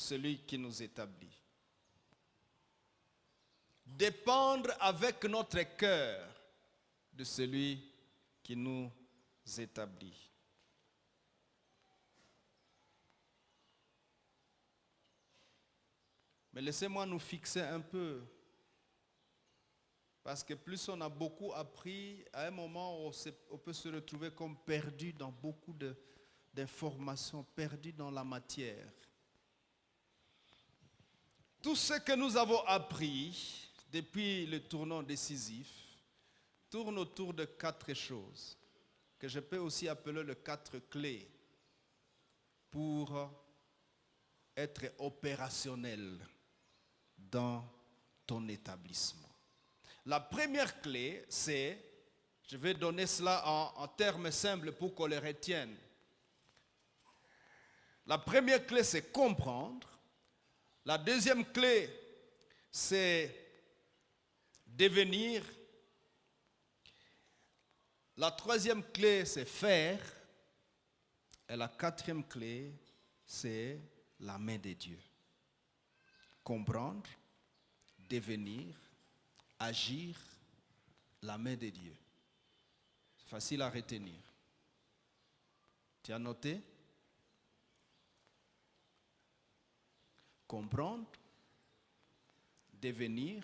celui qui nous établit. Dépendre avec notre cœur de celui qui nous établit. Mais laissez-moi nous fixer un peu. Parce que plus on a beaucoup appris, à un moment on peut se retrouver comme perdu dans beaucoup d'informations, perdu dans la matière. Tout ce que nous avons appris depuis le tournant décisif tourne autour de 4 choses, que je peux aussi appeler les 4 clés pour être opérationnel dans ton établissement. La première clé, c'est, je vais donner cela en termes simples pour qu'on les retienne. La première clé, c'est comprendre. La deuxième clé, c'est devenir. La troisième clé, c'est faire. Et la quatrième clé, c'est la main de Dieu. Comprendre, devenir, agir, la main de Dieu. C'est facile à retenir. Tu as noté? Comprendre, devenir,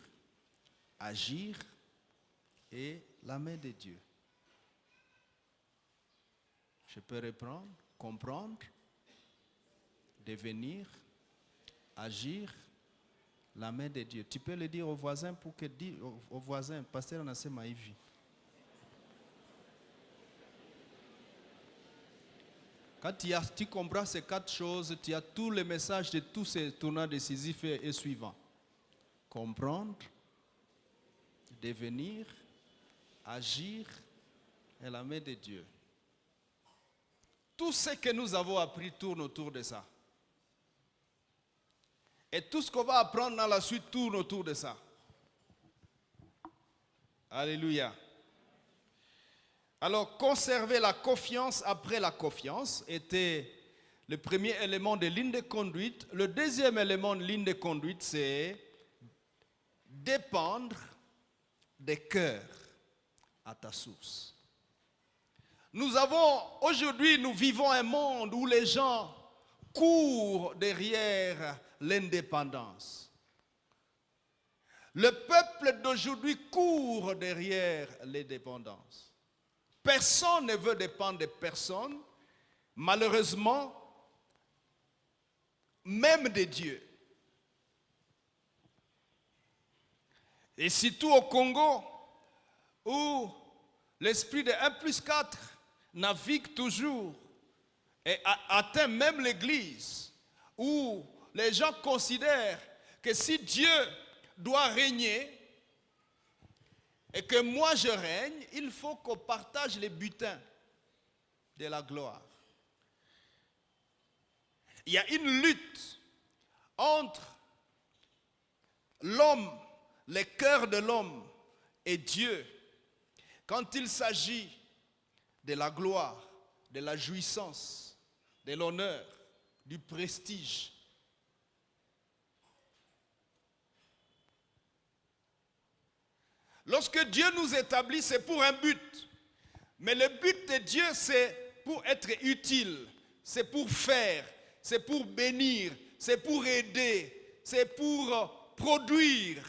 agir et la main de Dieu. Je peux reprendre, comprendre, devenir, agir, la main de Dieu. Tu peux le dire au voisin pour que dire au voisin, pasteur Anasema Ivi. Quand tu comprends ces 4 choses, tu as tout le message de tous ces tournants décisifs et suivants. Comprendre, devenir, agir et la main de Dieu. Tout ce que nous avons appris tourne autour de ça. Et tout ce qu'on va apprendre dans la suite tourne autour de ça. Alléluia. Alors, conserver la confiance après la confiance était le premier élément de ligne de conduite. Le deuxième élément de ligne de conduite, c'est dépendre des cœurs à ta source. Aujourd'hui, nous vivons un monde où les gens courent derrière l'indépendance. Le peuple d'aujourd'hui court derrière l'indépendance. Personne ne veut dépendre de personne, malheureusement, même de Dieu. Et surtout au Congo, où l'esprit de 1+4 navigue toujours et atteint même l'Église, où les gens considèrent que si Dieu doit régner et que moi je règne, il faut qu'on partage les butins de la gloire. Il y a une lutte entre l'homme, le cœur de l'homme et Dieu quand il s'agit de la gloire, de la jouissance, de l'honneur, du prestige. Lorsque Dieu nous établit, c'est pour un but. Mais le but de Dieu, c'est pour être utile, c'est pour faire, c'est pour bénir, c'est pour aider, c'est pour produire.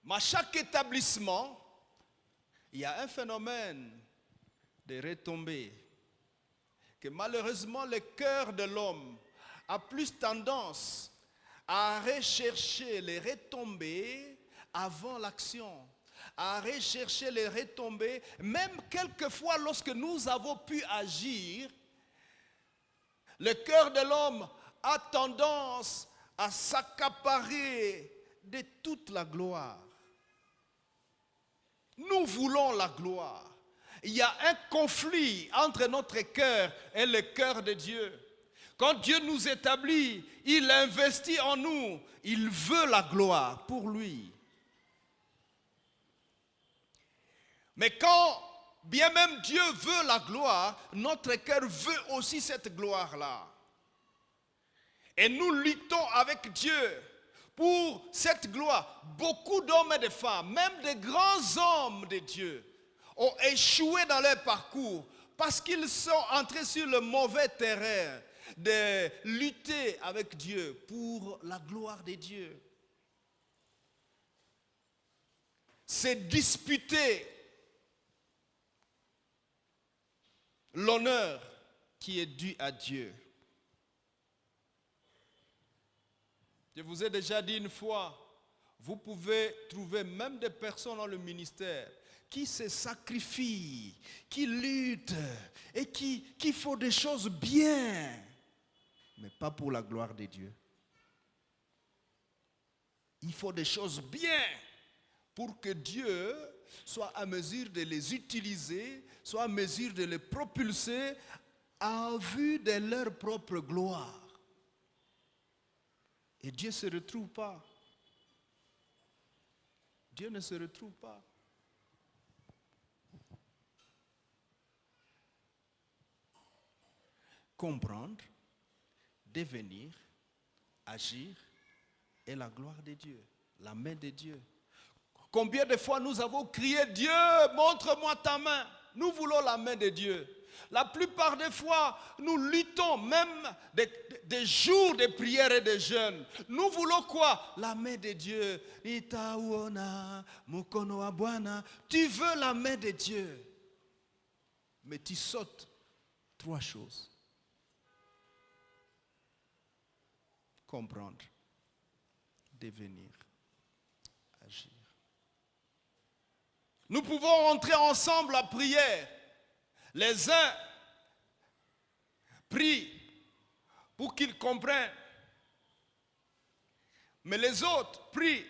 Mais à chaque établissement, il y a un phénomène de retombées que malheureusement le cœur de l'homme a plus tendance à rechercher les retombées avant l'action, à rechercher les retombées, même quelquefois lorsque nous avons pu agir, le cœur de l'homme a tendance à s'accaparer de toute la gloire. Nous voulons la gloire. Il y a un conflit entre notre cœur et le cœur de Dieu. Quand Dieu nous établit, il investit en nous. Il veut la gloire pour lui. Mais quand bien même Dieu veut la gloire, notre cœur veut aussi cette gloire-là. Et nous luttons avec Dieu pour cette gloire. Beaucoup d'hommes et de femmes, même des grands hommes de Dieu, ont échoué dans leur parcours parce qu'ils sont entrés sur le mauvais terrain de lutter avec Dieu pour la gloire de Dieu. C'est disputer l'honneur qui est dû à Dieu. Je vous ai déjà dit une fois, vous pouvez trouver même des personnes dans le ministère qui se sacrifient, qui luttent et qui font des choses bien, mais pas pour la gloire de Dieu. Il faut des choses bien pour que Dieu soit à mesure de les utiliser, soit à mesure de les propulser en vue de leur propre gloire. Et Dieu ne se retrouve pas. Dieu ne se retrouve pas. Comprendre, devenir, agir est la gloire de Dieu, la main de Dieu. Combien de fois nous avons crié, Dieu, montre-moi ta main. Nous voulons la main de Dieu. La plupart des fois, nous luttons même des jours de prière et de jeûne. Nous voulons quoi? La main de Dieu. Tu veux la main de Dieu. Mais tu sautes 3 choses. Comprendre, devenir, agir. Nous pouvons entrer ensemble à prière. Les uns prient pour qu'ils comprennent. Mais les autres prient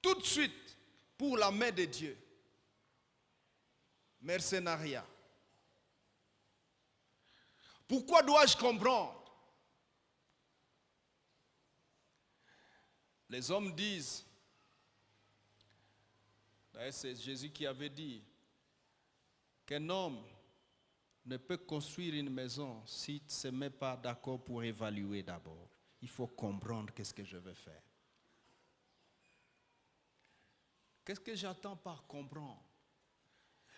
tout de suite pour la main de Dieu. Mercenariat. Pourquoi dois-je comprendre? Les hommes disent, d'ailleurs c'est Jésus qui avait dit, qu'un homme ne peut construire une maison s'il ne se met pas d'accord pour évaluer d'abord. Il faut comprendre qu'est-ce que je veux faire. Qu'est-ce que j'attends par comprendre?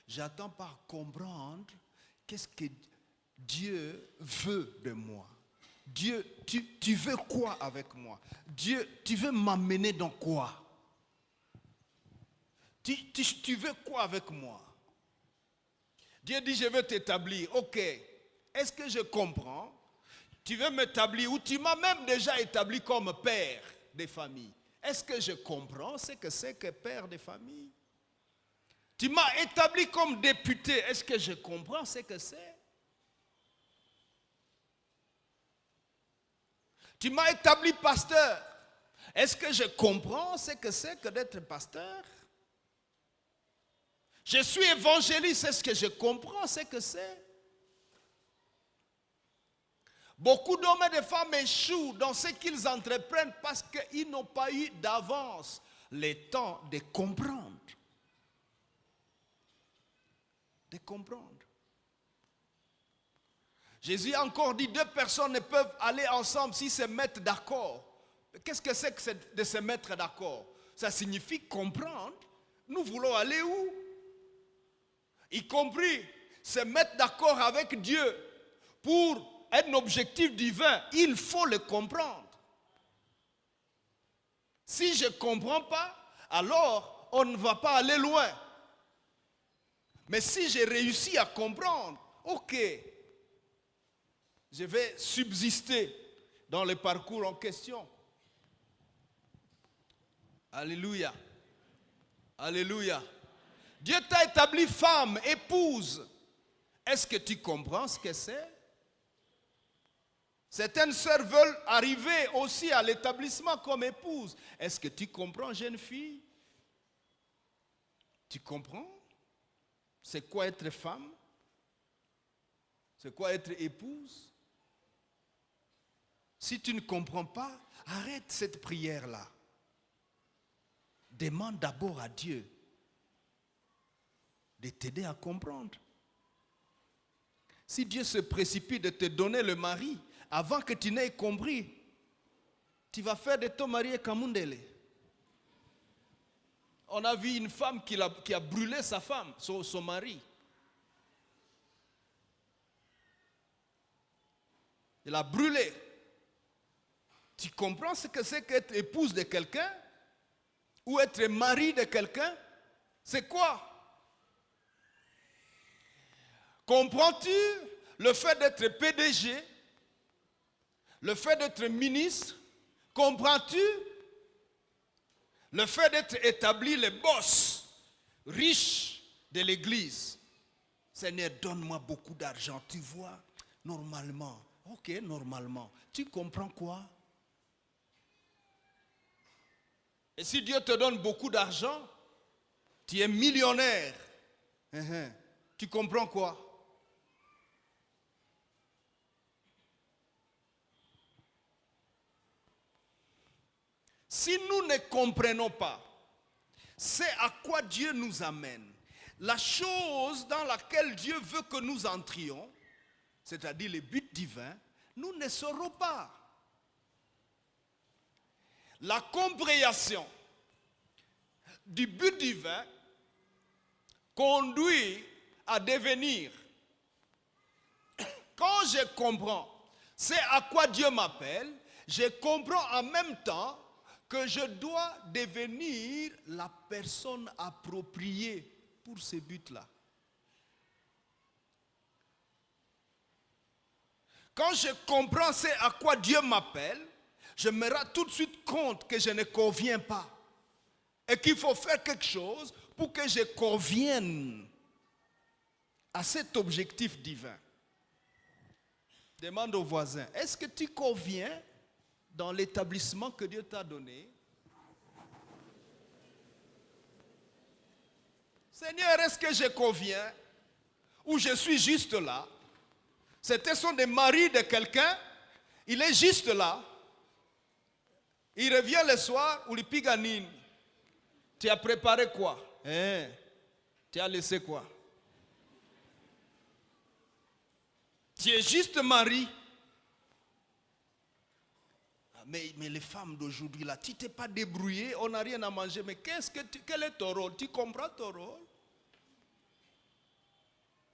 J'attends par comprendre qu'est-ce que Dieu veut de moi. Dieu, tu veux quoi avec moi? Dieu, tu veux m'amener dans quoi? Tu veux quoi avec moi? Dieu dit, je veux t'établir. Ok, est-ce que je comprends? Tu veux m'établir ou tu m'as même déjà établi comme père des familles. Est-ce que je comprends ce que c'est que père des familles? Tu m'as établi comme député. Est-ce que je comprends ce que c'est? Tu m'as établi pasteur. Est-ce que je comprends ce que c'est que d'être pasteur? Je suis évangéliste. Est-ce que je comprends ce que c'est? Beaucoup d'hommes et de femmes échouent dans ce qu'ils entreprennent parce qu'ils n'ont pas eu d'avance le temps de comprendre. De comprendre. Jésus a encore dit, 2 personnes ne peuvent aller ensemble s'ils se mettent d'accord. Qu'est-ce que c'est que de se mettre d'accord? Ça signifie comprendre. Nous voulons aller où? Y compris se mettre d'accord avec Dieu pour un objectif divin. Il faut le comprendre. Si je ne comprends pas, alors on ne va pas aller loin. Mais si j'ai réussi à comprendre, ok, je vais subsister dans le parcours en question. Alléluia. Alléluia. Dieu t'a établi femme, épouse. Est-ce que tu comprends ce que c'est? Certaines sœurs veulent arriver aussi à l'établissement comme épouse. Est-ce que tu comprends, jeune fille? Tu comprends? C'est quoi être femme? C'est quoi être épouse? Si tu ne comprends pas, arrête cette prière-là. Demande d'abord à Dieu. de t'aider à comprendre. Si Dieu se précipite de te donner le mari, avant que tu n'aies compris, tu vas faire de ton mari Kamundele. On a vu une femme qui a brûlé sa femme, son mari. Elle a brûlé. Tu comprends ce que c'est qu'être épouse de quelqu'un ou être mari de quelqu'un? C'est quoi? Comprends-tu le fait d'être PDG, le fait d'être ministre? Comprends-tu le fait d'être établi le boss riche de l'église? Seigneur, donne-moi beaucoup d'argent, tu vois, normalement. Ok, normalement. Tu comprends quoi? Et si Dieu te donne beaucoup d'argent, tu es millionnaire. Tu comprends quoi? Si nous ne comprenons pas c'est à quoi Dieu nous amène, la chose dans laquelle Dieu veut que nous entrions, c'est-à-dire les buts divins, nous ne saurons pas. La compréhension du but divin conduit à devenir. Quand je comprends c'est à quoi Dieu m'appelle, je comprends en même temps que je dois devenir la personne appropriée pour ce but-là. Quand je comprends c'est à quoi Dieu m'appelle, je me rends tout de suite compte que je ne conviens pas et qu'il faut faire quelque chose pour que je convienne à cet objectif divin. Demande au voisin, est-ce que tu conviens dans l'établissement que Dieu t'a donné? Seigneur, est-ce que je conviens ou je suis juste là? C'était sont des maris de quelqu'un, il est juste là. Il revient le soir, ou le piganine. Tu as préparé quoi? Tu as laissé quoi? Tu es juste mari. Mais les femmes d'aujourd'hui, là, tu t'es pas débrouillé, on n'a rien à manger. Mais quel est ton rôle? Tu comprends ton rôle?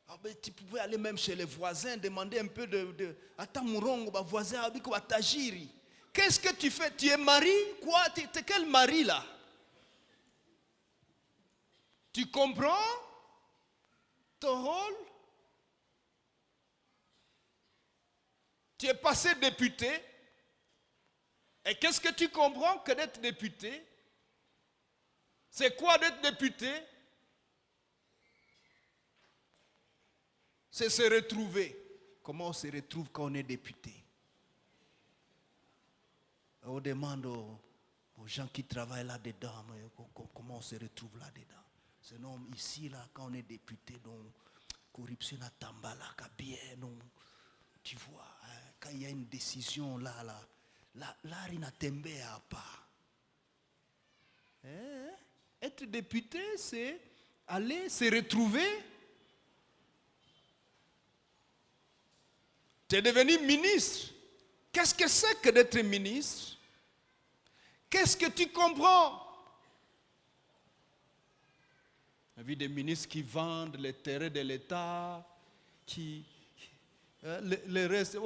Ah ben, tu pouvais aller même chez les voisins, demander un peu de attends, mon voisin, tajiri. Qu'est-ce que tu fais? Tu es mari? Quoi? Tu es quel mari là? Tu comprends ton rôle? Tu es passé député. Et qu'est-ce que tu comprends que d'être député? C'est quoi d'être député? C'est se retrouver. Comment on se retrouve quand on est député? On demande aux gens qui travaillent là-dedans, comment on se retrouve là-dedans. Sinon, ici, là, quand on est député, donc, corruption à Tambala, bien, non, tu vois, hein, quand il y a une décision là, il n'a pas. Être député, c'est aller se retrouver. Tu es devenu ministre. Qu'est-ce que c'est que d'être ministre? Qu'est-ce que tu comprends? On a vu des ministres qui vendent les terrains de l'État, le reste.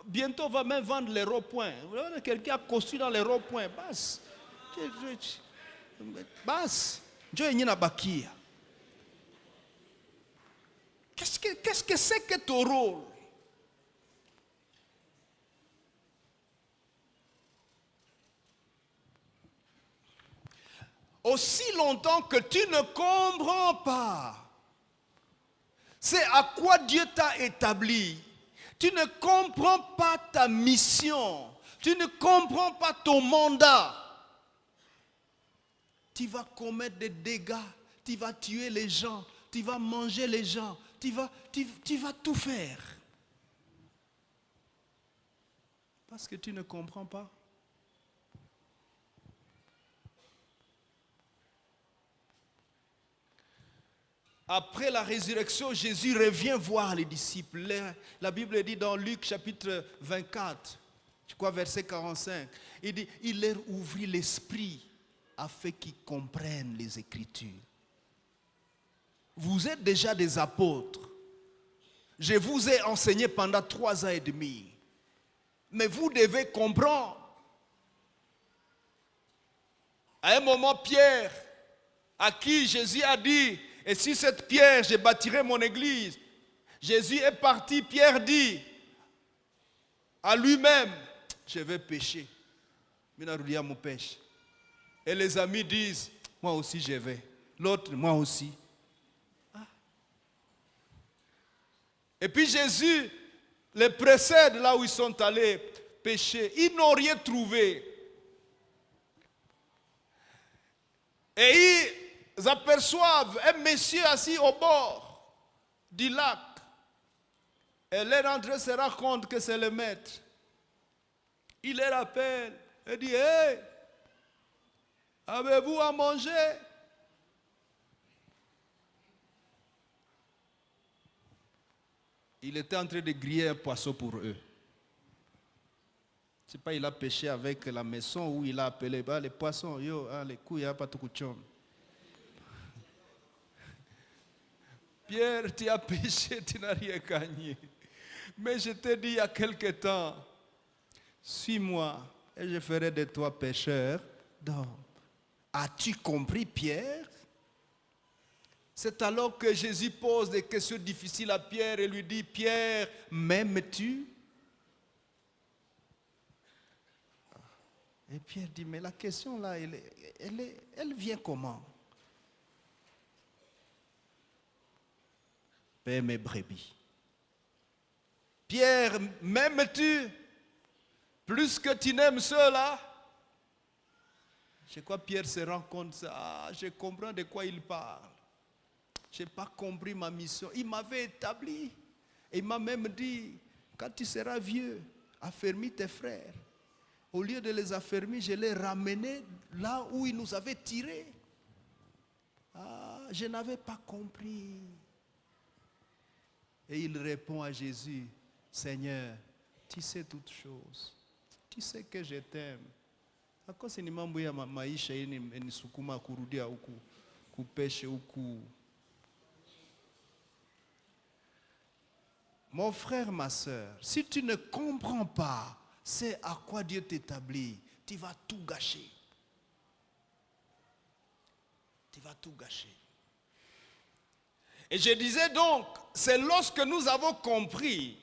Bientôt, on va même vendre les ronds-points. Quelqu'un a construit dans les ronds-points. Basse. Qu'est-ce que c'est que ton rôle? Aussi longtemps que tu ne comprends pas c'est à quoi Dieu t'a établi, tu ne comprends pas ta mission, tu ne comprends pas ton mandat, tu vas commettre des dégâts, tu vas tuer les gens, tu vas manger les gens, tu vas tout faire. Parce que tu ne comprends pas. après la résurrection, Jésus revient voir les disciples. La Bible dit dans Luc chapitre 24, je crois verset 45, il dit, il leur ouvrit l'esprit afin qu'ils comprennent les Écritures. Vous êtes déjà des apôtres. Je vous ai enseigné pendant 3 ans et demi. Mais vous devez comprendre. À un moment, Pierre, à qui Jésus a dit, et si cette pierre, je bâtirai mon église. Jésus est parti, Pierre dit à lui-même, je vais pécher. Mon pêche. Et les amis disent, moi aussi je vais. L'autre, moi aussi. Ah. Et puis Jésus les précède là où ils sont allés pécher. Ils n'ont rien trouvé. Et ils aperçoivent un monsieur assis au bord du lac. Et leur entrée se rend compte que c'est le maître. Il les rappelle et dit, hey, avez-vous à manger? Il était en train de griller un poisson pour eux. Je ne sais pas, il a pêché avec la maison où il a appelé les poissons. Yo, les couilles, il n'y a pas tout de chum. Pierre, tu as péché, tu n'as rien gagné. Mais je t'ai dit il y a quelque temps, suis-moi et je ferai de toi pécheur d'hommes. As-tu compris, Pierre? C'est alors que Jésus pose des questions difficiles à Pierre et lui dit, Pierre, m'aimes-tu? Et Pierre dit, mais la question là, elle vient comment? Paix mes brebis. Pierre, m'aimes-tu plus que tu n'aimes ceux-là? Je crois que Pierre se rend compte, je comprends de quoi il parle. Je n'ai pas compris ma mission. Il m'avait établi. Et il m'a même dit, quand tu seras vieux, affermis tes frères. Au lieu de les affermir, je les ramenais là où ils nous avaient tirés. Je n'avais pas compris. Et il répond à Jésus, Seigneur, tu sais toutes choses. Tu sais que je t'aime. Akosi ni mambo ya maisha hii nisukuma kurudia huku kupeshe huku. Mon frère, ma soeur, si tu ne comprends pas c'est à quoi Dieu t'établit, tu vas tout gâcher. Tu vas tout gâcher. Et je disais donc, c'est lorsque nous avons compris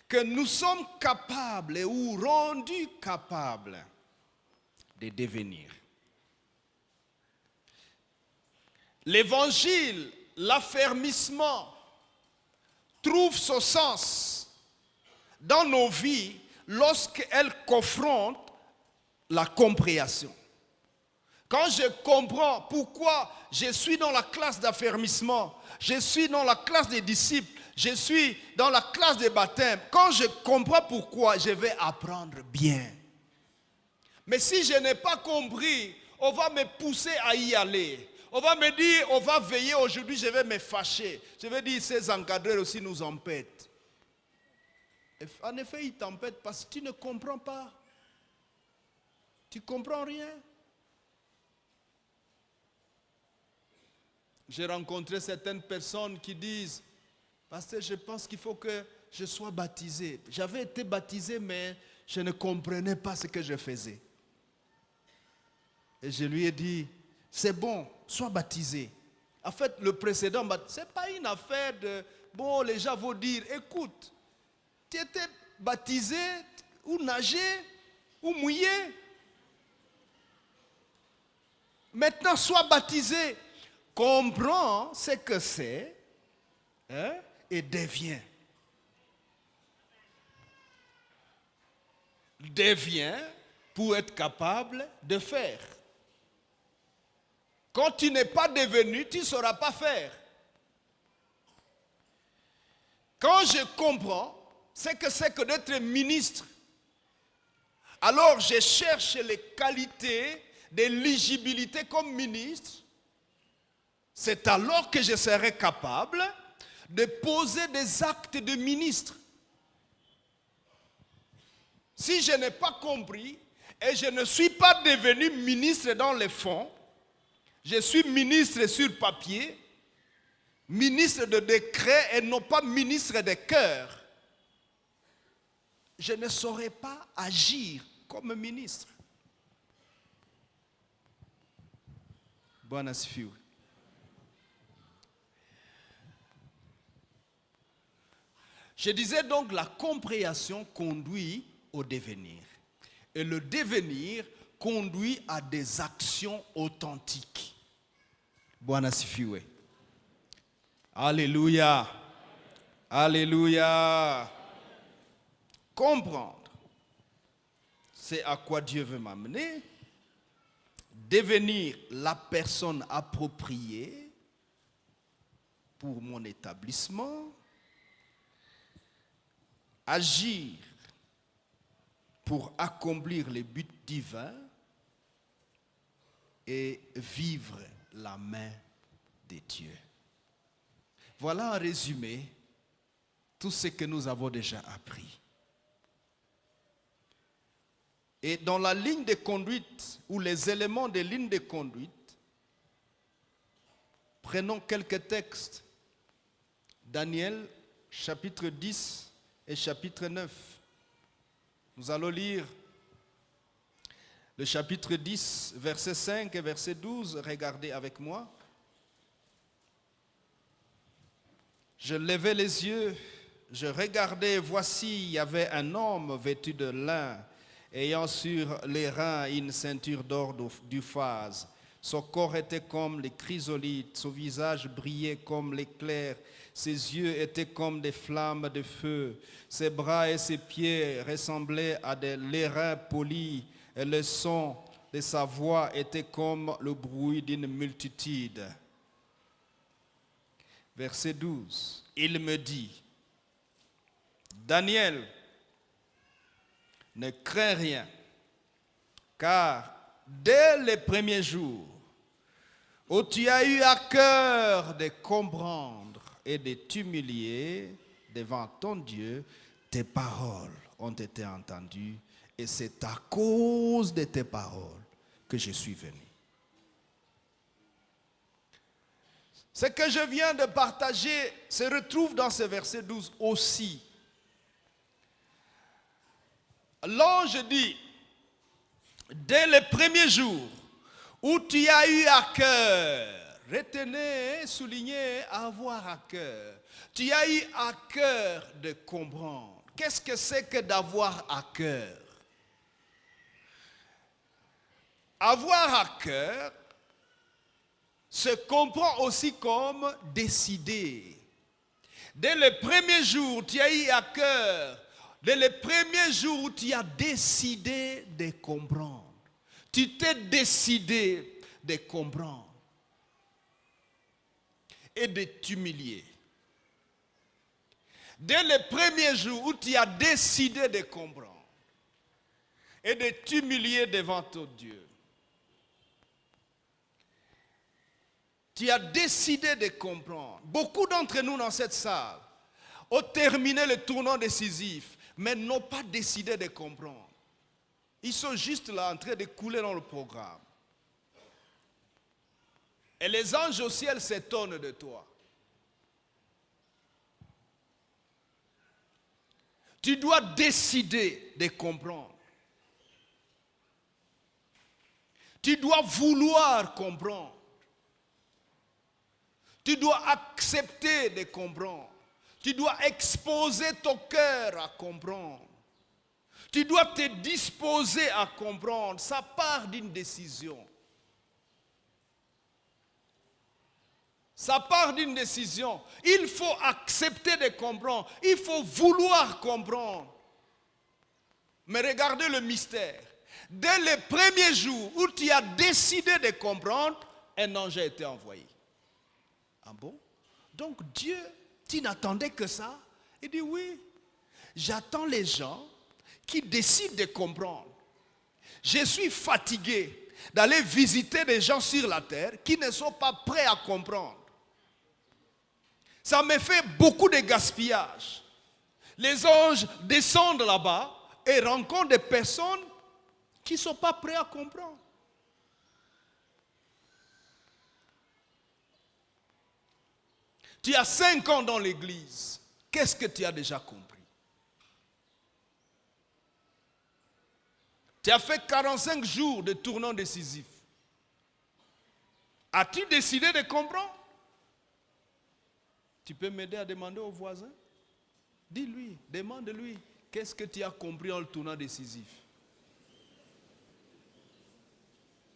que nous sommes capables ou rendus capables de devenir. L'évangile, l'affermissement, trouve son sens dans nos vies lorsqu'elle confronte la compréhension. Quand je comprends pourquoi je suis dans la classe d'affermissement, je suis dans la classe des disciples, je suis dans la classe des baptêmes, quand je comprends pourquoi, je vais apprendre bien. Mais si je n'ai pas compris, on va me pousser à y aller. On va me dire, on va veiller aujourd'hui, je vais me fâcher. Je vais dire, ces encadreurs aussi nous empêtent. En effet, ils t'empêtent parce que tu ne comprends pas. Tu ne comprends rien. J'ai rencontré certaines personnes qui disent, pasteur, je pense qu'il faut que je sois baptisé. J'avais été baptisé, mais je ne comprenais pas ce que je faisais. Et je lui ai dit, c'est bon, sois baptisé. En fait, le précédent, ce n'est pas une affaire de, bon, les gens vont dire, écoute, tu étais baptisé, ou nagé, ou mouillé. Maintenant, sois baptisé. Comprends ce que c'est, hein, et deviens. Deviens pour être capable de faire. Quand tu n'es pas devenu, tu ne sauras pas faire. Quand je comprends ce que c'est que d'être ministre, alors je cherche les qualités d'éligibilité comme ministre. C'est alors que je serai capable de poser des actes de ministre. Si je n'ai pas compris et je ne suis pas devenu ministre dans les fonds, je suis ministre sur papier, ministre de décret et non pas ministre de cœur, je ne saurais pas agir comme ministre. Bwana asifiwe. Je disais donc la compréhension conduit au devenir. Et le devenir conduit à des actions authentiques. Bwana asifiwe. Alléluia. Alléluia. Comprendre, c'est à quoi Dieu veut m'amener. Devenir la personne appropriée pour mon établissement. Agir pour accomplir les buts divins et vivre la main de Dieu. Voilà en résumé tout ce que nous avons déjà appris. Et dans la ligne de conduite ou les éléments de ligne de conduite, prenons quelques textes. Daniel chapitre 10 et chapitre 9. Nous allons lire le chapitre 10, verset 5 et verset 12. Regardez avec moi. Je levai les yeux, je regardais, et voici, il y avait un homme vêtu de lin, ayant sur les reins une ceinture d'or d'Uphaz. Son corps était comme les chrysolites, son visage brillait comme l'éclair, ses yeux étaient comme des flammes de feu, ses bras et ses pieds ressemblaient à des lérins polis, et le son de sa voix était comme le bruit d'une multitude. Verset 12, il me dit, Daniel, ne crains rien, car dès les premiers jours où tu as eu à cœur de comprendre et de t'humilier devant ton Dieu, tes paroles ont été entendues et c'est à cause de tes paroles que je suis venu. Ce que je viens de partager se retrouve dans ce verset 12 aussi. L'ange dit, dès le premier jour où tu as eu à cœur, retenez, soulignez, avoir à cœur. Tu as eu à cœur de comprendre. Qu'est-ce que c'est que d'avoir à cœur? Avoir à cœur se comprend aussi comme décider. Dès le premier jour, tu as eu à cœur. Dès le premier jour où tu as décidé de comprendre. Tu t'es décidé de comprendre. Et de t'humilier. Dès le premier jour où tu as décidé de comprendre. Et de t'humilier devant ton Dieu. Tu as décidé de comprendre. Beaucoup d'entre nous dans cette salle ont terminé le tournant décisif, mais n'ont pas décidé de comprendre. Ils sont juste là en train de couler dans le programme. Et les anges au ciel s'étonnent de toi. Tu dois décider de comprendre. Tu dois vouloir comprendre. Tu dois accepter de comprendre. Tu dois exposer ton cœur à comprendre. Tu dois te disposer à comprendre. Ça part d'une décision. Ça part d'une décision. Il faut accepter de comprendre. Il faut vouloir comprendre. Mais regardez le mystère. Dès le premier jour où tu as décidé de comprendre, un ange a été envoyé. Ah bon? Donc Dieu, tu n'attendais que ça? Il dit oui. J'attends les gens qui décident de comprendre. Je suis fatigué. d'aller visiter des gens sur la terre qui ne sont pas prêts à comprendre. Ça me fait beaucoup de gaspillage. Les anges descendent là-bas et rencontrent des personnes qui ne sont pas prêts à comprendre. Tu as 5 ans dans l'église. Qu'est-ce que tu as déjà compris? Tu as fait 45 jours de tournant décisif. As-tu décidé de comprendre? Tu peux m'aider à demander au voisin? Dis-lui, demande-lui, qu'est-ce que tu as compris en le tournant décisif?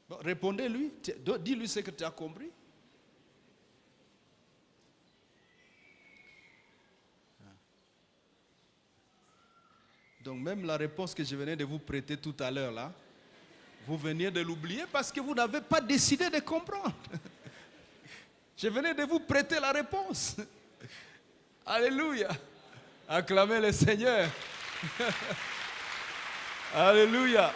Bon, répondez-lui, dis-lui ce que tu as compris. Donc même la réponse que je venais de vous prêter tout à l'heure là, vous veniez de l'oublier parce que vous n'avez pas décidé de comprendre. Je venais de vous prêter la réponse. Alléluia. Acclamez le Seigneur. Alléluia.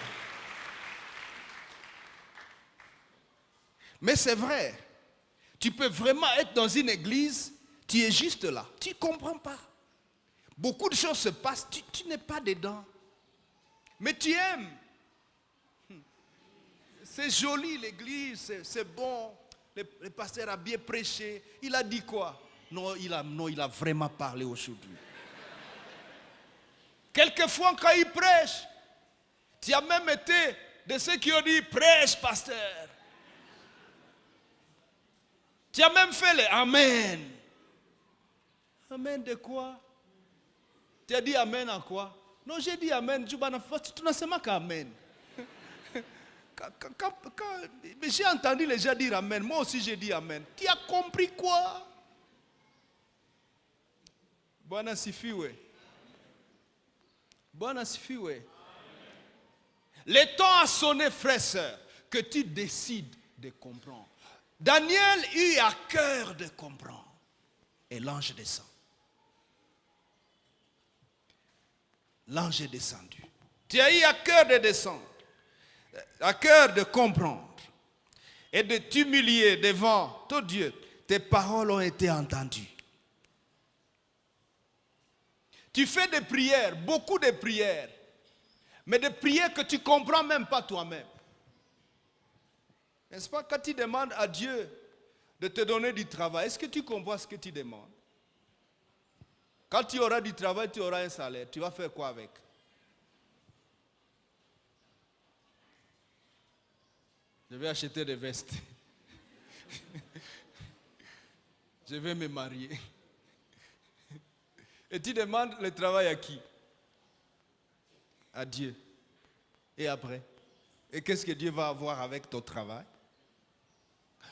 Mais c'est vrai. Tu peux vraiment être dans une église, tu es juste là. Tu ne comprends pas. Beaucoup de choses se passent, tu n'es pas dedans. Mais tu aimes. C'est joli l'église, c'est bon. Le pasteur a bien prêché. Il a dit quoi? Non, il a vraiment parlé aujourd'hui. Quelquefois, quand il prêche, tu as même été de ceux qui ont dit prêche, pasteur. Tu as même fait le Amen. Amen de quoi? Tu as dit Amen à quoi? Non, j'ai dit Amen. Tu n'as seulement qu'Amen. Mais j'ai entendu les gens dire Amen. Moi aussi j'ai dit Amen. Tu as compris quoi? Bwana sifiwe. Bwana sifiwe. Le temps a sonné, frère, sœur, que tu décides de comprendre. Daniel eut à cœur de comprendre. Et l'ange descend. L'ange est descendu. Tu as eu à cœur de descendre, à cœur de comprendre et de t'humilier devant ton Dieu. Tes paroles ont été entendues. Tu fais des prières, beaucoup de prières, mais des prières que tu ne comprends même pas toi-même. N'est-ce pas, quand tu demandes à Dieu de te donner du travail, est-ce que tu comprends ce que tu demandes? Quand tu auras du travail, tu auras un salaire. Tu vas faire quoi avec? Je vais acheter des vestes. Je vais me marier. Et tu demandes le travail à qui? À Dieu. Et après? Et qu'est-ce que Dieu va avoir avec ton travail?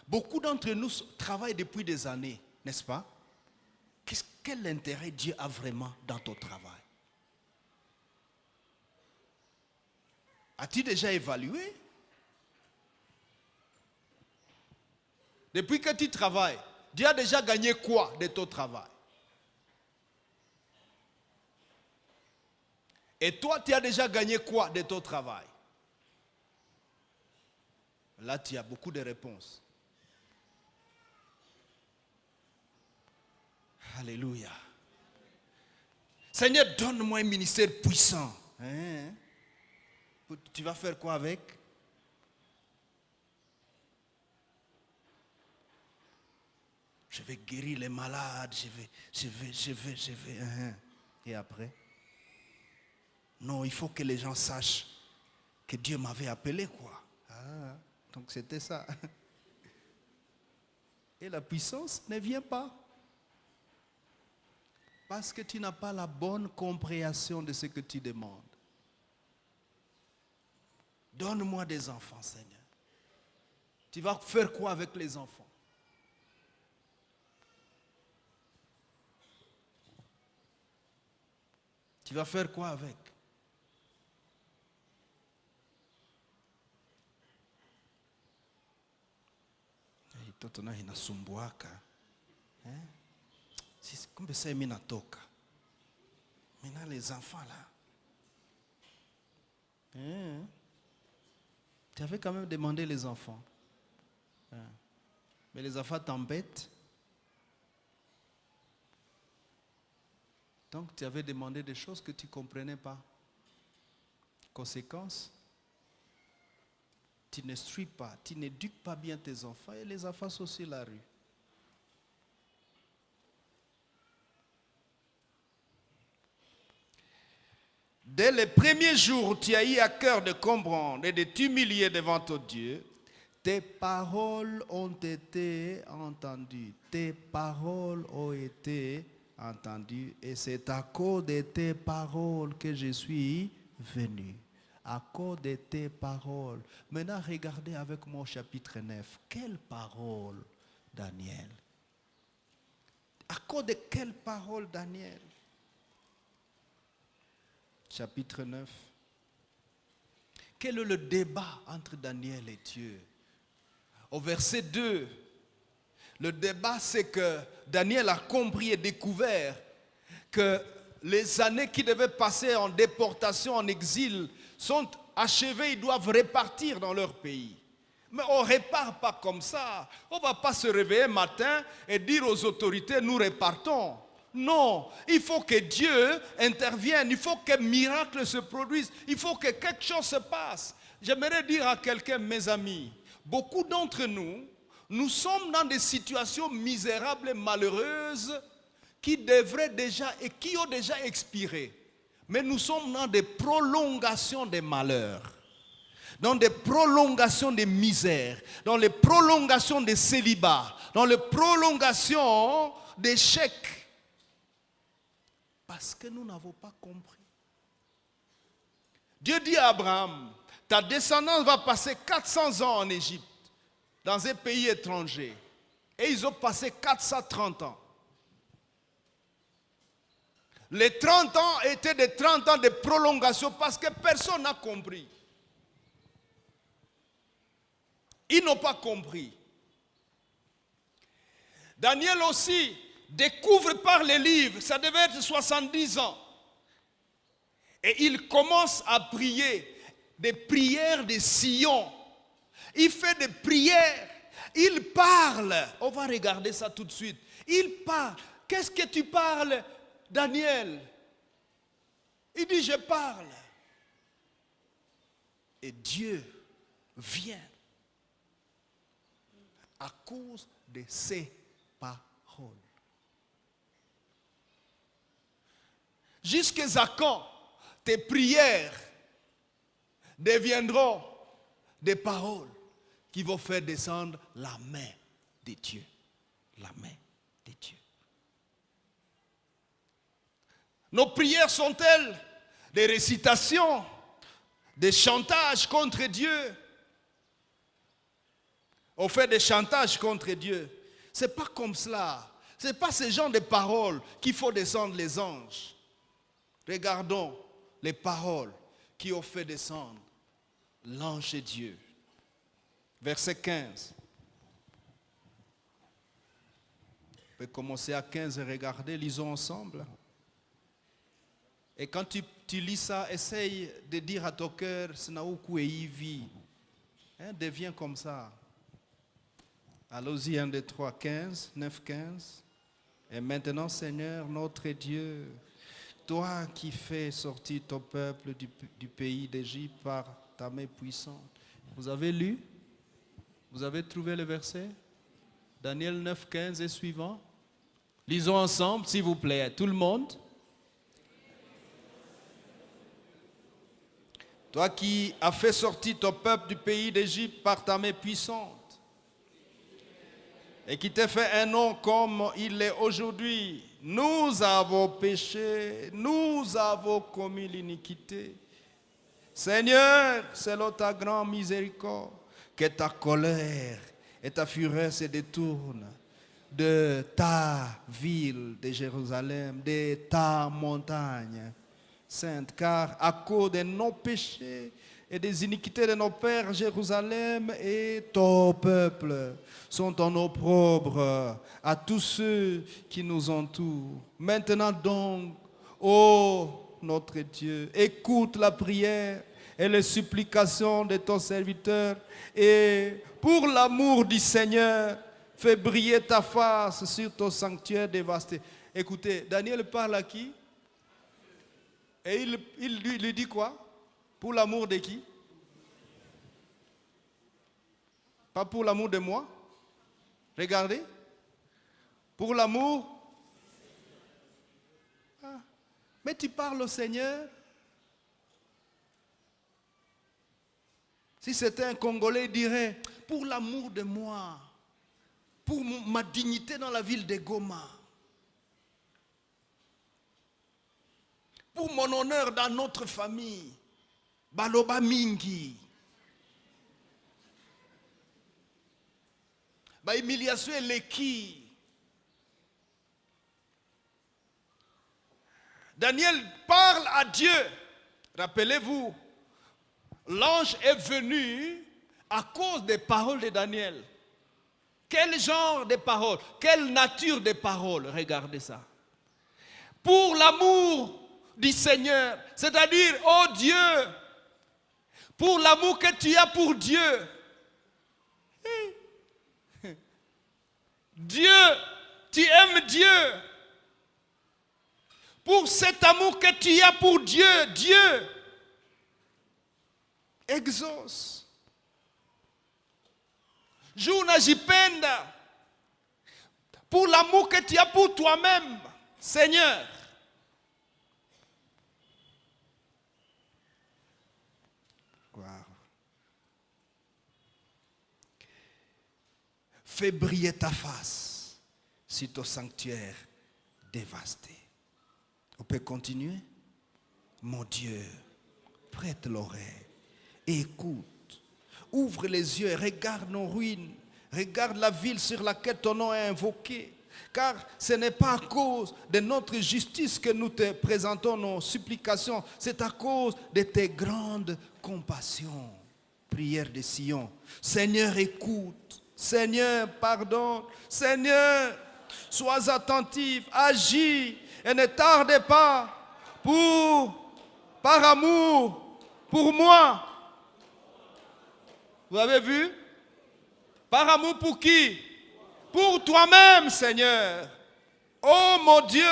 Beaucoup d'entre nous travaillent depuis des années, n'est-ce pas? Quel intérêt Dieu a vraiment dans ton travail? As-tu déjà évalué? Depuis que tu travailles, Dieu a déjà gagné quoi de ton travail? Et toi, tu as déjà gagné quoi de ton travail? Là, tu as beaucoup de réponses. Alléluia. Seigneur, donne-moi un ministère puissant. Hein? Tu vas faire quoi avec? Je vais guérir les malades, je vais. Hein? Et après? Non, il faut que les gens sachent que Dieu m'avait appelé, quoi. Ah, donc c'était ça. Et la puissance ne vient pas. Parce que tu n'as pas la bonne compréhension de ce que tu demandes. Donne-moi des enfants, Seigneur. Tu vas faire quoi avec les enfants? Tu vas faire quoi avec? Toto na inasumbuaka. Kumbe sasa mimi natoka. Mimi les enfants là. Tu avais quand même demandé les enfants. Mais les enfants t'embêtent. Donc tu avais demandé des choses que tu ne comprenais pas. Conséquence, tu n'instruis pas, tu n'éduques pas bien tes enfants et les enfants sont sur la rue. Dès les premiers jours où tu as eu à cœur de comprendre et de t'humilier devant ton Dieu, tes paroles ont été entendues. Tes paroles ont été entendues. Et c'est à cause de tes paroles que je suis venu. À cause de tes paroles. Maintenant, regardez avec moi au chapitre 9. Quelles paroles, Daniel? À cause de quelles paroles, Daniel? Chapitre 9. Quel est le débat entre Daniel et Dieu? Au verset 2, le débat c'est que Daniel a compris et découvert que les années qui devaient passer en déportation, en exil, sont achevées, ils doivent repartir dans leur pays. Mais on ne répare pas comme ça. On ne va pas se réveiller un matin et dire aux autorités, nous repartons. Non, il faut que Dieu intervienne, il faut qu'un miracle se produise, il faut que quelque chose se passe. J'aimerais dire à quelqu'un, mes amis, beaucoup d'entre nous, nous sommes dans des situations misérables et malheureuses qui devraient déjà et qui ont déjà expiré. Mais nous sommes dans des prolongations des malheurs, dans des prolongations des misères, dans les prolongations des célibats, dans les prolongations d'échecs. Parce que nous n'avons pas compris. Dieu dit à Abraham, ta descendance va passer 400 ans en Égypte, dans un pays étranger. Et ils ont passé 430 ans. Les 30 ans étaient des 30 ans de prolongation parce que personne n'a compris. Ils n'ont pas compris. Daniel aussi découvre par les livres, ça devait être 70 ans. Et il commence à prier des prières de Sion. Il fait des prières, il parle. On va regarder ça tout de suite. Il parle. Qu'est-ce que tu parles, Daniel? Il dit, je parle. Et Dieu vient à cause de ses paroles. Jusqu'à quand tes prières deviendront des paroles qui vont faire descendre la main de Dieu. La main de Dieu. Nos prières sont-elles des récitations, des chantages contre Dieu? On fait des chantages contre Dieu. Ce n'est pas comme cela. Ce n'est pas ce genre de paroles qu'il faut descendre les anges. Regardons les paroles qui ont fait descendre l'ange de Dieu. Verset 15. On peut commencer à 15 et regarder, lisons ensemble. Et quand tu lis ça, essaye de dire à ton cœur, deviens comme ça. Allons-y, 1, 2, 3, 15, 9, 15. Et maintenant, Seigneur, notre Dieu, toi qui fais sortir ton peuple du pays d'Égypte par ta main puissante. Vous avez lu? Vous avez trouvé le verset? Daniel 9, 15 et suivant. Lisons ensemble, s'il vous plaît. Tout le monde. Toi qui as fait sortir ton peuple du pays d'Égypte par ta main puissante et qui t'a fait un nom comme il est aujourd'hui. Nous avons péché, nous avons commis l'iniquité. Seigneur, selon ta grande miséricorde, que ta colère et ta fureur se détournent de ta ville de Jérusalem, de ta montagne sainte, car à cause de nos péchés et des iniquités de nos pères, Jérusalem et ton peuple sont en opprobre à tous ceux qui nous entourent. Maintenant donc, ô notre Dieu, écoute la prière et les supplications de ton serviteur. Et pour l'amour du Seigneur, fais briller ta face sur ton sanctuaire dévasté. Écoutez, Daniel parle à qui? Et il lui dit quoi? Pour l'amour de qui? Pas pour l'amour de moi. Regardez. Pour l'amour. Ah. Mais tu parles au Seigneur. Si c'était un Congolais, il dirait, pour l'amour de moi, pour ma dignité dans la ville de Goma, pour mon honneur dans notre famille, Baloba Mingi, ba humiliation et l'équi. Daniel parle à Dieu. Rappelez-vous, l'ange est venu à cause des paroles de Daniel. Quel genre de paroles? Quelle nature de paroles? Regardez ça. Pour l'amour du Seigneur, c'est-à-dire, oh Dieu, pour l'amour que tu as pour Dieu. Dieu, tu aimes Dieu. Pour cet amour que tu as pour Dieu, Dieu exauce. Juna jipenda. Pour l'amour que tu as pour toi-même, Seigneur. Wow. Fais briller ta face sur ton sanctuaire dévasté. On peut continuer? Mon Dieu, prête l'oreille et écoute. Ouvre les yeux et regarde nos ruines. Regarde la ville sur laquelle ton nom est invoqué. Car ce n'est pas à cause de notre justice que nous te présentons nos supplications. C'est à cause de tes grandes compassions. Prière de Sion. Seigneur, écoute. Seigneur, pardonne. Seigneur, sois attentif. Agis et ne tarde pas par amour pour moi. Vous avez vu? Par amour pour qui? Pour toi-même, Seigneur. Oh mon Dieu,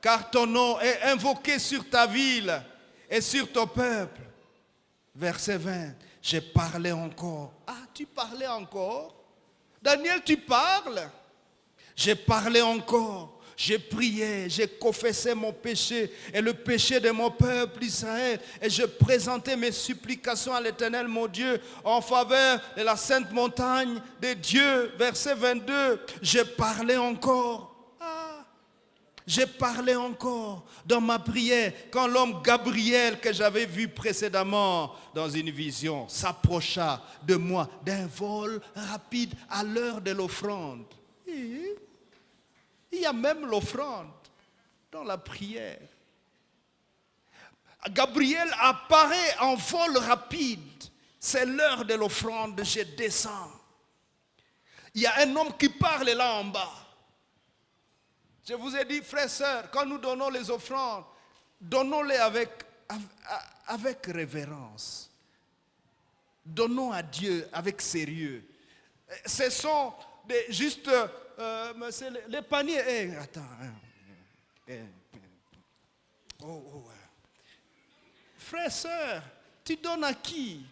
car ton nom est invoqué sur ta ville et sur ton peuple. Verset 20, j'ai parlé encore. Ah, tu parlais encore? Daniel, tu parles? J'ai parlé encore. J'ai prié, j'ai confessé mon péché et le péché de mon peuple Israël. Et je présentais mes supplications à l'Éternel, mon Dieu, en faveur de la sainte montagne de Dieu. Verset 22, j'ai parlé encore. J'ai parlé encore dans ma prière quand l'homme Gabriel que j'avais vu précédemment dans une vision s'approcha de moi d'un vol rapide à l'heure de l'offrande. Il y a même l'offrande dans la prière. Gabriel apparaît en vol rapide. C'est l'heure de l'offrande, je descends. Il y a un homme qui parle là en bas. Je vous ai dit, frères et sœurs, quand nous donnons les offrandes, donnons-les avec révérence. Donnons à Dieu avec sérieux. Ce sont juste les paniers. Attends. Frères et sœurs, tu donnes à qui?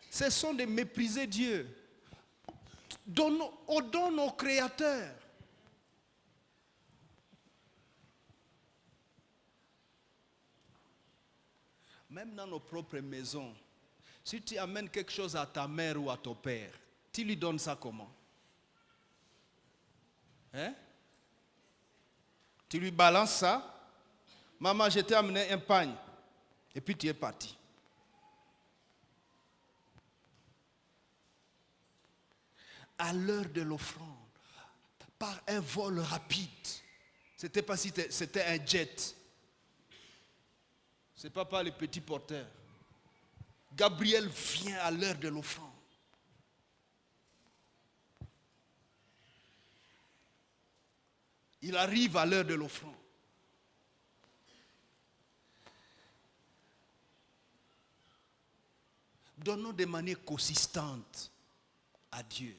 Ce sont de mépriser Dieu. On donne au Créateur. Même dans nos propres maisons, si tu amènes quelque chose à ta mère ou à ton père, tu lui donnes ça comment? Hein? Tu lui balances ça. Maman, je t'ai amené un pagne. Et puis tu es parti. À l'heure de l'offrande, par un vol rapide. C'était pas si c'était un jet. Ce n'est pas par les petits porteurs. Gabriel vient à l'heure de l'offrande. Il arrive à l'heure de l'offrande. Donnons de manière consistante à Dieu.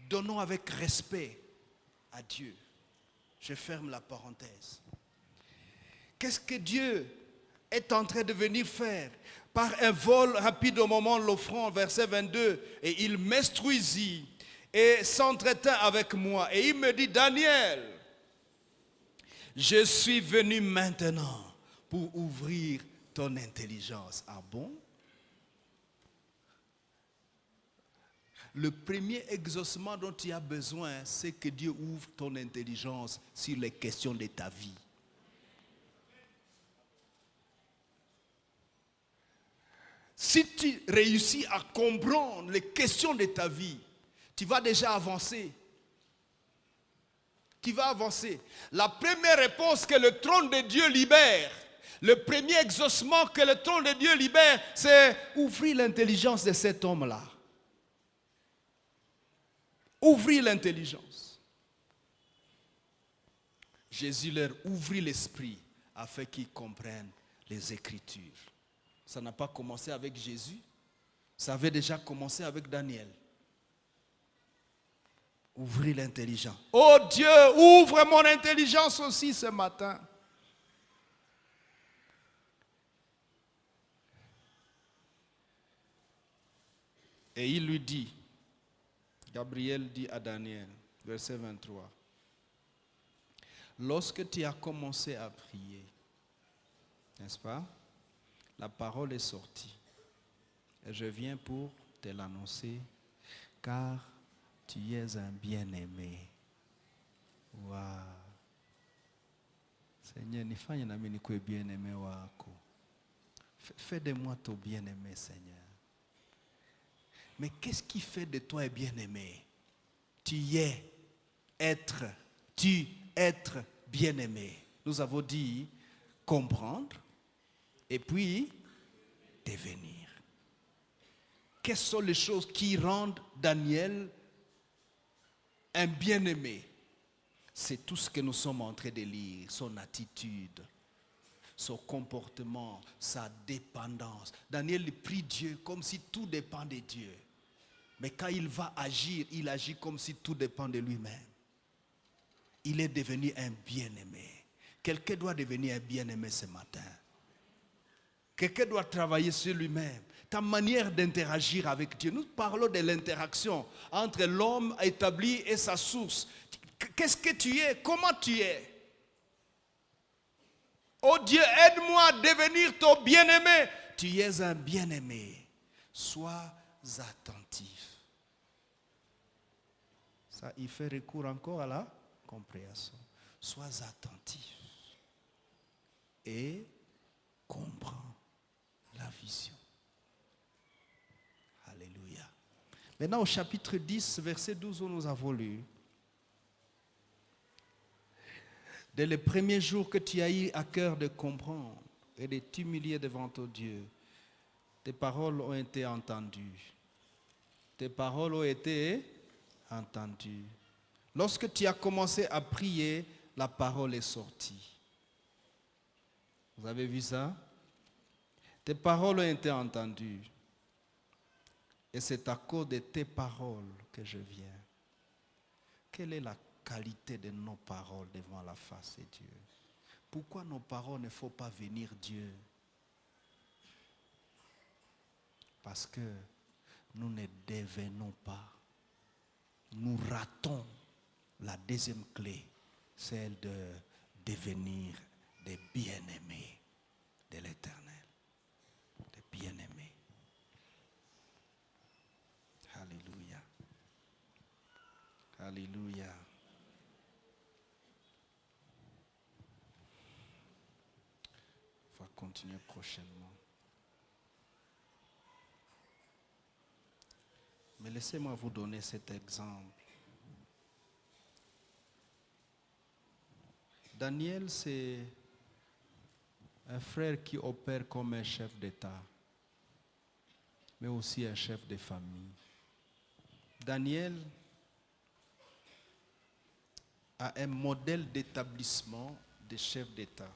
Donnons avec respect à Dieu. Je ferme la parenthèse. Qu'est-ce que Dieu est en train de venir faire? Par un vol rapide au moment de l'offrande, verset 22, et il m'instruisit et s'entretint avec moi. Et il me dit, Daniel, je suis venu maintenant pour ouvrir ton intelligence. Ah bon? Le premier exaucement dont tu as besoin, c'est que Dieu ouvre ton intelligence sur les questions de ta vie. Si tu réussis à comprendre les questions de ta vie, tu vas déjà avancer. Tu vas avancer. La première réponse que le trône de Dieu libère, le premier exaucement que le trône de Dieu libère, c'est ouvrir l'intelligence de cet homme-là. Ouvrir l'intelligence. Jésus leur ouvrit l'esprit afin qu'ils comprennent les Écritures. Ça n'a pas commencé avec Jésus, ça avait déjà commencé avec Daniel. Ouvrir l'intelligence. Oh Dieu, ouvre mon intelligence aussi ce matin. Et il lui dit, Gabriel dit à Daniel, verset 23, lorsque tu as commencé à prier, n'est-ce pas? La parole est sortie. Et je viens pour te l'annoncer, car tu es un bien-aimé. Waouh. Seigneur, nifanye nami nikuwe bien-aimé wako. Fais de moi ton bien-aimé, Seigneur. Mais qu'est-ce qui fait de toi un bien-aimé? Tu être bien-aimé. Nous avons dit comprendre et puis devenir. Quelles sont les choses qui rendent Daniel un bien-aimé? C'est tout ce que nous sommes en train de lire, son attitude, son comportement, sa dépendance. Daniel prie Dieu comme si tout dépend de Dieu. Mais quand il va agir, il agit comme si tout dépend de lui-même. Il est devenu un bien-aimé. Quelqu'un doit devenir un bien-aimé ce matin. Quelqu'un doit travailler sur lui-même. Ta manière d'interagir avec Dieu. Nous parlons de l'interaction entre l'homme établi et sa source. Qu'est-ce que tu es? Comment tu es? Oh Dieu, aide-moi à devenir ton bien-aimé. Tu es un bien-aimé. Sois attentif. Ça, il fait recours encore à la compréhension. Sois attentif. Et comprends la vision. Alléluia. Maintenant au chapitre 10, verset 12 où nous avons lu. Dès le premier jour que tu as eu à cœur de comprendre et de t'humilier devant ton Dieu, tes paroles ont été entendues. Tes paroles ont été entendues. Lorsque tu as commencé à prier, la parole est sortie. Vous avez vu ça? Tes paroles ont été entendues. Et c'est à cause de tes paroles que je viens. Quelle est la qualité de nos paroles devant la face de Dieu? Pourquoi nos paroles ne font pas venir Dieu? Parce que nous ne devenons pas. Nous ratons la deuxième clé, celle de devenir des bien-aimés de l'Éternel. Des bien-aimés. Alléluia. Alléluia. On va continuer prochainement. Mais laissez-moi vous donner cet exemple. Daniel, c'est un frère qui opère comme un chef d'État, mais aussi un chef de famille. Daniel a un modèle d'établissement de chef d'État.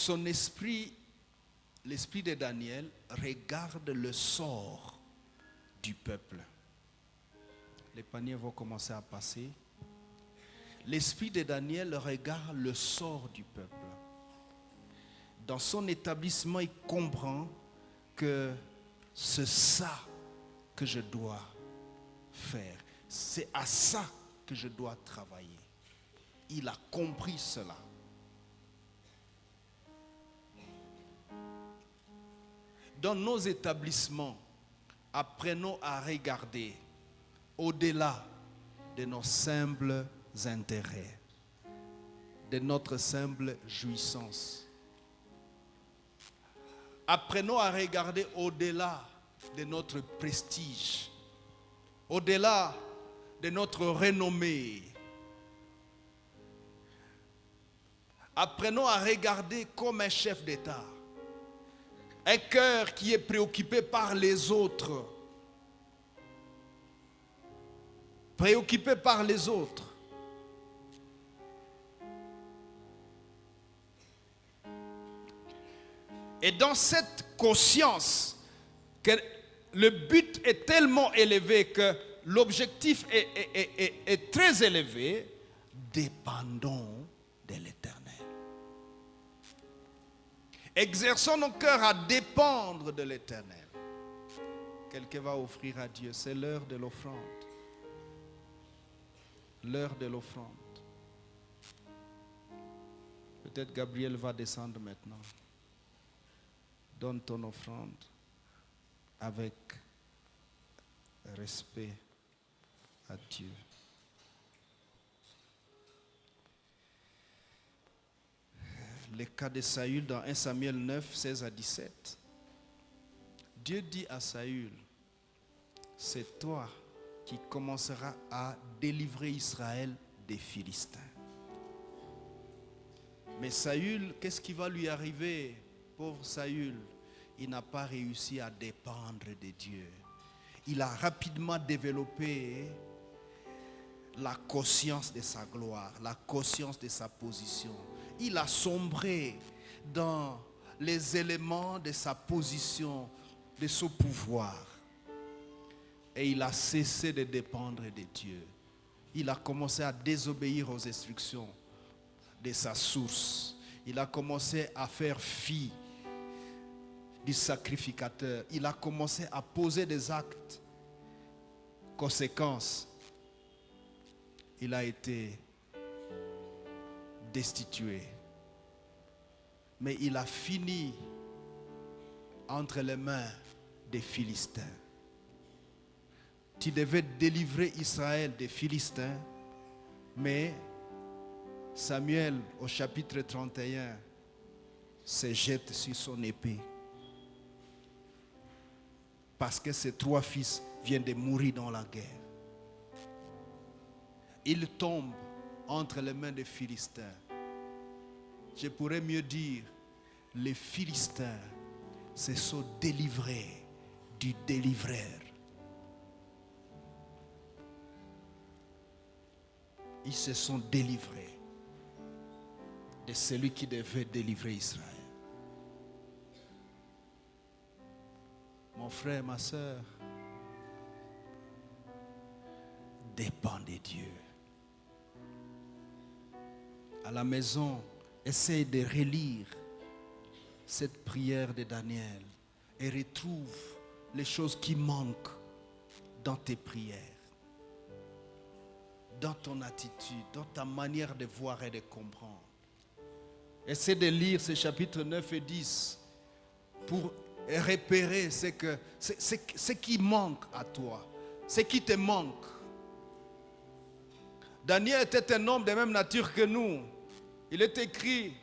son esprit, l'esprit de Daniel, regarde le sort du peuple. Les paniers vont commencer à passer. L'esprit de Daniel regarde le sort du peuple. Dans son établissement, il comprend que c'est ça que je dois faire. C'est à ça que je dois travailler. Il a compris cela. Dans nos établissements, apprenons à regarder au-delà de nos simples intérêts, de notre simple jouissance. Apprenons à regarder au-delà de notre prestige, au-delà de notre renommée. Apprenons à regarder comme un chef d'État, un cœur qui est préoccupé par les autres. Préoccupé par les autres. Et dans cette conscience, que le but est tellement élevé, que l'objectif est très élevé, dépendons de l'Éternel. Exerçons nos cœurs à dépendre de l'Éternel. Quelqu'un va offrir à Dieu, c'est l'heure de l'offrande. L'heure de l'offrande. Peut-être Gabriel va descendre maintenant. Donne ton offrande avec respect à Dieu. Le cas de Saül dans 1 Samuel 9, 16 à 17. Dieu dit à Saül, c'est toi qui commenceras à délivrer Israël des Philistins. Mais Saül, qu'est-ce qui va lui arriver? Pauvre Saül, il n'a pas réussi à dépendre de Dieu. Il a rapidement développé la conscience de sa gloire, la conscience de sa position. Il a sombré dans les éléments de sa position, de son pouvoir. Et il a cessé de dépendre de Dieu. Il a commencé à désobéir aux instructions de sa source. Il a commencé à faire fi du sacrificateur. Il a commencé à poser des actes. Conséquence, il a été destitué. Mais il a fini entre les mains des Philistins. Tu devais délivrer Israël des Philistins, mais Samuel, au chapitre 31, se jette sur son épée. Parce que ses 3 fils viennent de mourir dans la guerre. Il tombe entre les mains des Philistins. Je pourrais mieux dire, les Philistins se sont délivrés du délivreur. Ils se sont délivrés de celui qui devait délivrer Israël. Mon frère, ma soeur, dépend de Dieu. À la maison, essaye de relire cette prière de Daniel et retrouve les choses qui manquent dans tes prières, dans ton attitude, dans ta manière de voir et de comprendre. Essaie de lire ces chapitres 9 et 10 pour repérer ce qui manque à toi, ce qui te manque. Daniel était un homme de même nature que nous. Il est écrit,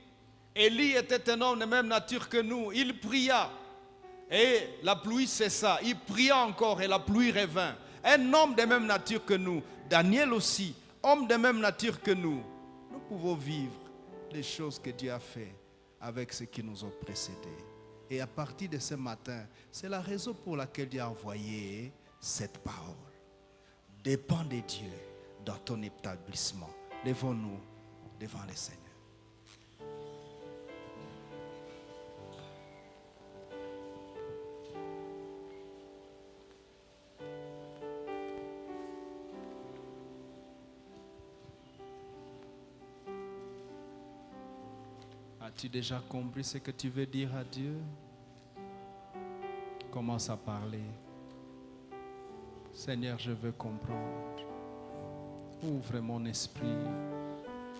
Élie était un homme de même nature que nous. Il pria et la pluie cessa. Il pria encore et la pluie revint. Un homme de même nature que nous. Daniel aussi, homme de même nature que nous. Nous pouvons vivre les choses que Dieu a fait avec ceux qui nous ont précédés. Et à partir de ce matin, c'est la raison pour laquelle Dieu a envoyé cette parole. Dépends de Dieu dans ton établissement. Lèvons-nous devant le Seigneur. As-tu déjà compris ce que tu veux dire à Dieu? Commence à parler. Seigneur, je veux comprendre. Ouvre mon esprit.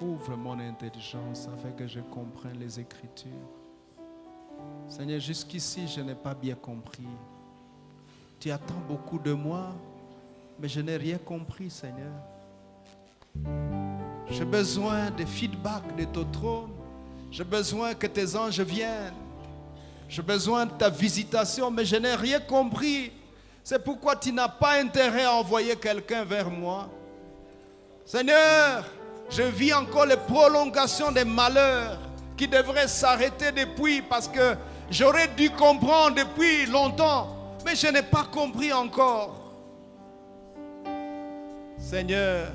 Ouvre mon intelligence afin que je comprenne les Écritures. Seigneur, jusqu'ici, je n'ai pas bien compris. Tu attends beaucoup de moi, mais je n'ai rien compris, Seigneur. J'ai besoin de feedback de ton trône. J'ai besoin que tes anges viennent. J'ai besoin de ta visitation, mais je n'ai rien compris. C'est pourquoi tu n'as pas intérêt à envoyer quelqu'un vers moi. Seigneur, je vis encore les prolongations des malheurs qui devraient s'arrêter depuis, parce que j'aurais dû comprendre depuis longtemps, mais je n'ai pas compris encore. Seigneur,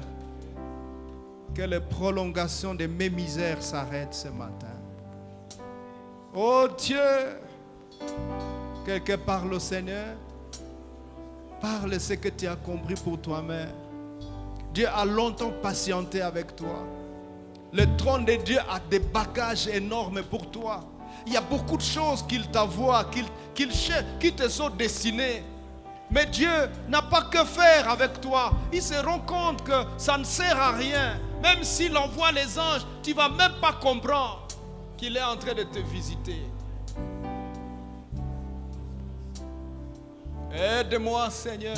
que les prolongations de mes misères s'arrêtent ce matin. Oh Dieu, quelqu'un parle au Seigneur. Parle ce que tu as compris pour toi-même. Dieu a longtemps patienté avec toi. Le trône de Dieu a des bagages énormes pour toi. Il y a beaucoup de choses qu'il t'envoie, qui te sont destinées. Mais Dieu n'a pas que faire avec toi. Il se rend compte que ça ne sert à rien. Même s'il envoie les anges, tu ne vas même pas comprendre qu'il est en train de te visiter. Aide-moi, Seigneur.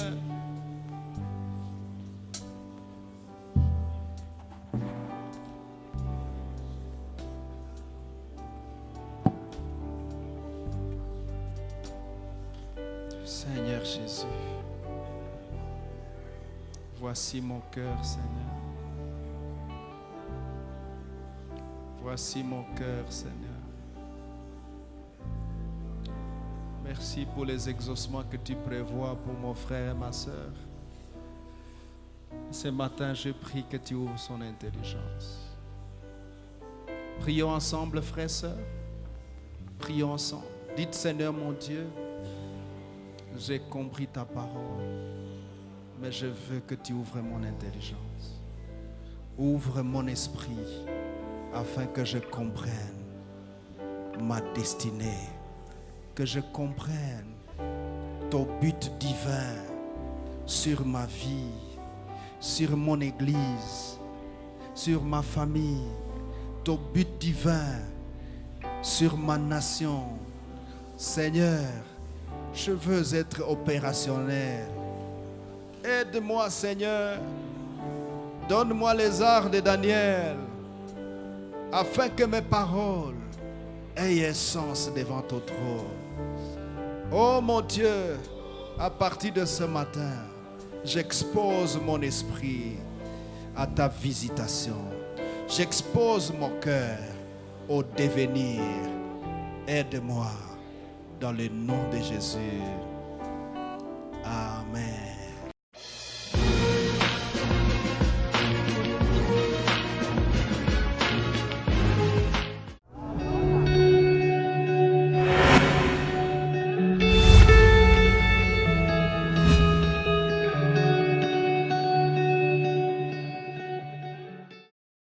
Seigneur Jésus, voici mon cœur, Seigneur. Voici mon cœur, Seigneur. Merci pour les exaucements que tu prévois pour mon frère et ma soeur. Ce matin, je prie que tu ouvres son intelligence. Prions ensemble, frères et sœurs. Prions ensemble. Dites, Seigneur mon Dieu, j'ai compris ta parole, mais je veux que tu ouvres mon intelligence. Ouvre mon esprit afin que je comprenne ma destinée, que je comprenne ton but divin sur ma vie, sur mon église, sur ma famille, ton but divin sur ma nation. Seigneur, je veux être opérationnel. Aide-moi, Seigneur. Donne-moi les arts de Daniel, afin que mes paroles aient sens devant ton trône. Oh mon Dieu, à partir de ce matin, j'expose mon esprit à ta visitation. J'expose mon cœur au devenir. Aide-moi dans le nom de Jésus. Amen.